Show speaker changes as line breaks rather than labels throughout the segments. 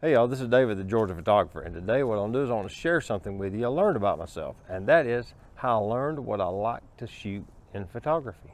Hey y'all, this is David, the Georgia photographer, and today what I'm gonna do is I want to share something with you I learned about myself, and that is how I learned what I like to shoot in photography.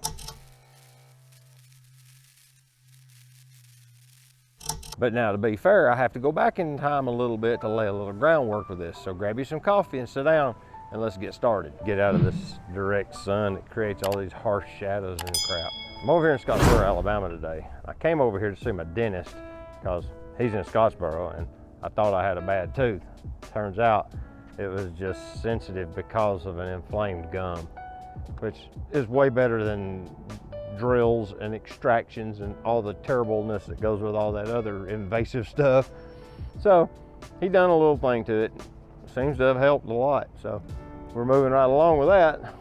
But now, to be fair, I have to go back in time a little bit to lay a little groundwork with this. So grab you some coffee and sit down and let's get started. Get out of this direct sun that creates all these harsh shadows and crap. I'm over here in Scottsboro, Alabama today. I came over here to see my dentist because he's in Scottsboro and I thought I had a bad tooth. Turns out it was just sensitive because of an inflamed gum, which is way better than drills and extractions and all the terribleness that goes with all that other invasive stuff. So he done a little thing to it. Seems to have helped a lot. So we're moving right along with that.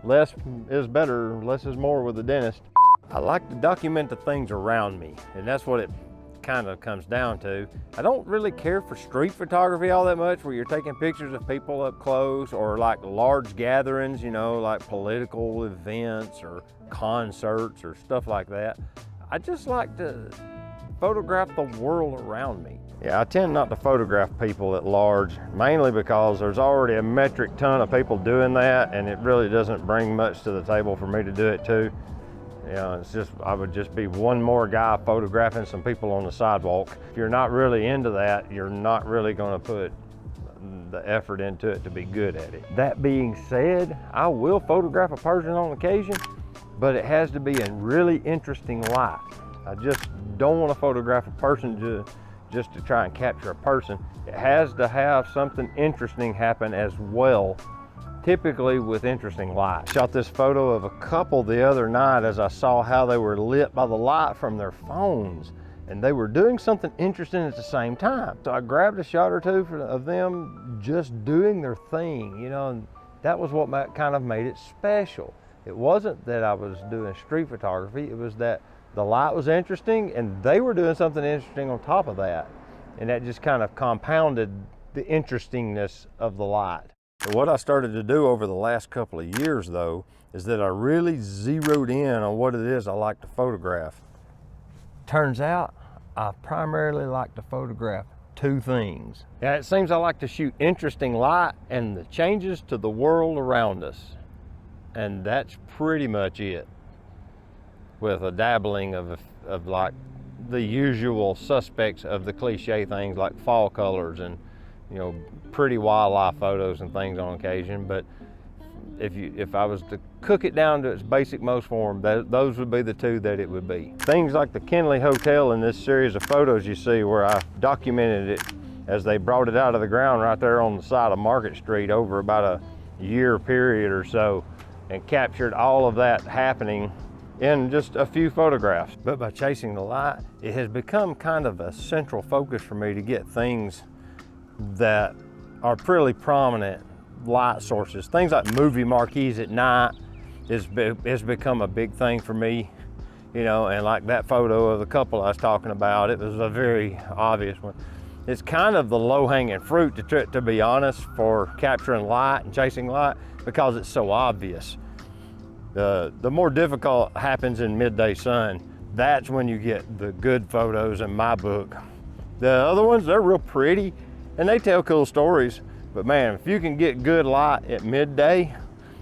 Less is better, less is more with the dentist. I like to document the things around me, and that's what it kind of comes down to. I don't really care for street photography all that much, where you're taking pictures of people up close, or like large gatherings, you know, like political events or concerts or stuff like that. I just like to photograph the world around me. Yeah, I tend not to photograph people at large, mainly because there's already a metric ton of people doing that, and it really doesn't bring much to the table for me to do it too. You know, it's just, I would just be one more guy photographing some people on the sidewalk. If you're not really into that, you're not really going to put the effort into it to be good at it. That being said, I will photograph a person on occasion, but it has to be in really interesting light. I just don't want to photograph a person just to try and capture a person. It has to have something interesting happen as well, typically with interesting light. Shot this photo of a couple the other night as I saw how they were lit by the light from their phones, and they were doing something interesting at the same time. So I grabbed a shot or two of them just doing their thing, you know, and that was what kind of made it special. It wasn't that I was doing street photography, it was that the light was interesting and they were doing something interesting on top of that. And that just kind of compounded the interestingness of the light. But what I started to do over the last couple of years though, is that I really zeroed in on what it is I like to photograph. Turns out, I primarily like to photograph two things. Yeah, it seems I like to shoot interesting light and the changes to the world around us. And that's pretty much it, with a dabbling of like the usual suspects of the cliche things like fall colors and, you know, pretty wildlife photos and things on occasion. But if I was to cook it down to its basic most form, those would be the two that it would be. Things like the Kinley Hotel in this series of photos you see, where I documented it as they brought it out of the ground right there on the side of Market Street over about a year period or so, and captured all of that happening in just a few photographs. But by chasing the light, it has become kind of a central focus for me to get things that are pretty prominent light sources. Things like movie marquees at night has become a big thing for me, you know, and like that photo of the couple I was talking about, it was a very obvious one. It's kind of the low-hanging fruit, to be honest, for capturing light and chasing light, because it's so obvious. The more difficult happens in midday sun. That's when you get the good photos in my book. The other ones, they're real pretty and they tell cool stories, but man, if you can get good light at midday,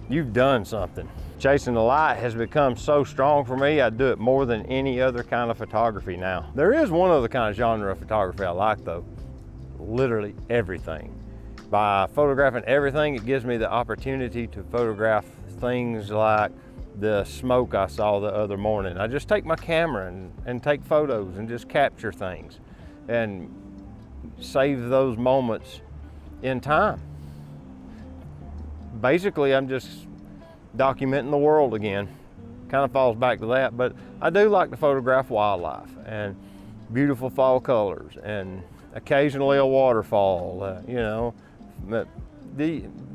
you've done something. Chasing the light has become so strong for me, I do it more than any other kind of photography now. There is one other kind of genre of photography I like though, literally everything. By photographing everything, it gives me the opportunity to photograph things like the smoke I saw the other morning. I just take my camera and take photos and just capture things and save those moments in time. Basically, I'm just documenting the world again. Kind of falls back to that, but I do like to photograph wildlife and beautiful fall colors and occasionally a waterfall, you know,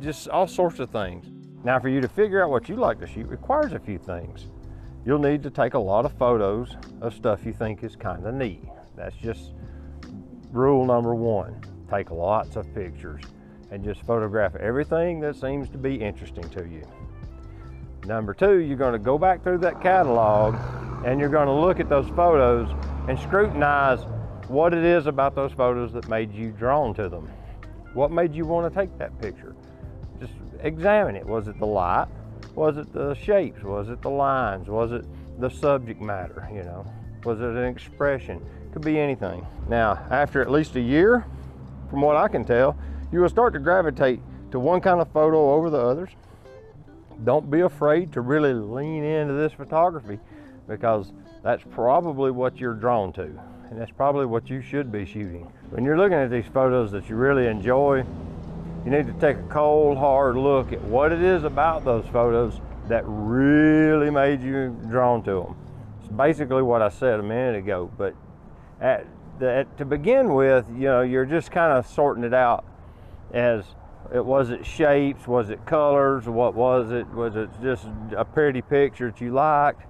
just all sorts of things. Now, for you to figure out what you like to shoot requires a few things. You'll need to take a lot of photos of stuff you think is kind of neat. That's just rule number one. Take lots of pictures and just photograph everything that seems to be interesting to you. Number two, you're going to go back through that catalog and you're going to look at those photos and scrutinize what it is about those photos that made you drawn to them. What made you want to take that picture? Just examine it. Was it the light? Was it the shapes? Was it the lines? Was it the subject matter, you know? Was it an expression? Could be anything. Now, after at least a year, from what I can tell, you will start to gravitate to one kind of photo over the others. Don't be afraid to really lean into this photography, because that's probably what you're drawn to, and that's probably what you should be shooting. When you're looking at these photos that you really enjoy, you need to take a cold, hard look at what it is about those photos that really made you drawn to them. It's basically what I said a minute ago, but to begin with, you know, you're just kind of sorting it out as was it shapes, was it colors, what was it? Was it just a pretty picture that you liked?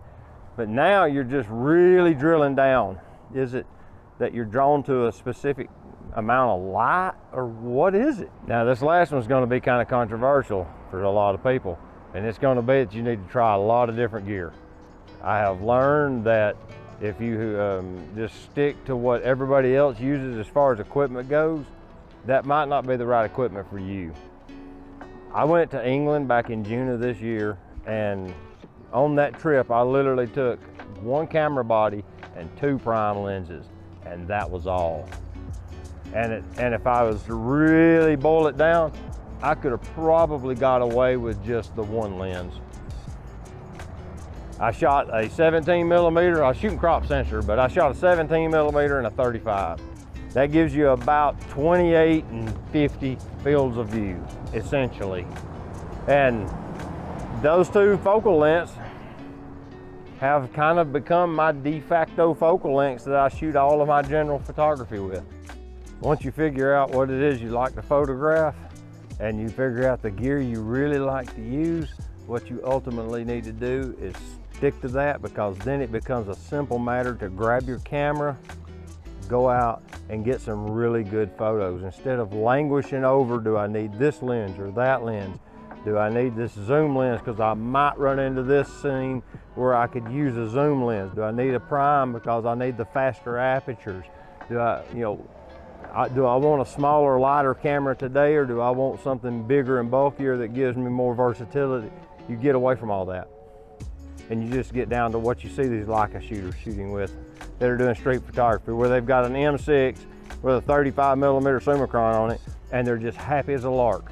But now you're just really drilling down. Is it that you're drawn to a specific amount of light, or what is it? Now, this last one's going to be kind of controversial for a lot of people, and it's going to be that you need to try a lot of different gear. I have learned that if you just stick to what everybody else uses as far as equipment goes, that might not be the right equipment for you. I went to England back in June of this year, and on that trip I literally took one camera body and 2 prime lenses, and that was all. And if I was to really boil it down, I could have probably got away with just the one lens. I shot a 17 millimeter, I was shooting crop sensor, but I shot a 17 millimeter and a 35. That gives you about 28 and 50 fields of view, essentially. And those 2 focal lengths have kind of become my de facto focal lengths that I shoot all of my general photography with. Once you figure out what it is you like to photograph, and you figure out the gear you really like to use, what you ultimately need to do is stick to that, because then it becomes a simple matter to grab your camera, go out and get some really good photos. Instead of languishing over, do I need this lens or that lens? Do I need this zoom lens because I might run into this scene where I could use a zoom lens? Do I need a prime because I need the faster apertures? Do I want a smaller, lighter camera today, or do I want something bigger and bulkier that gives me more versatility? You get away from all that, and you just get down to what you see these Leica shooters shooting with that are doing street photography, where they've got an M6 with a 35 millimeter Summicron on it, and they're just happy as a lark.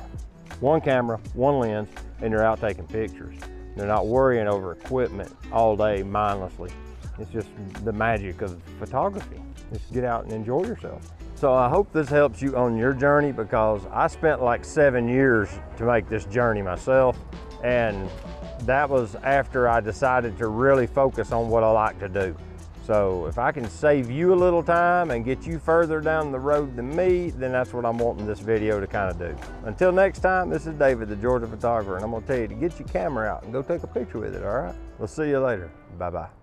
One camera, one lens, and they're out taking pictures. They're not worrying over equipment all day mindlessly. It's just the magic of photography. Just get out and enjoy yourself. So I hope this helps you on your journey, because I spent like 7 years to make this journey myself, and that was after I decided to really focus on what I like to do. So if I can save you a little time and get you further down the road than me, then that's what I'm wanting this video to kind of do. Until next time, this is David, the Georgia photographer, and I'm gonna tell you to get your camera out and go take a picture with it, all right? We'll see you later. Bye-bye.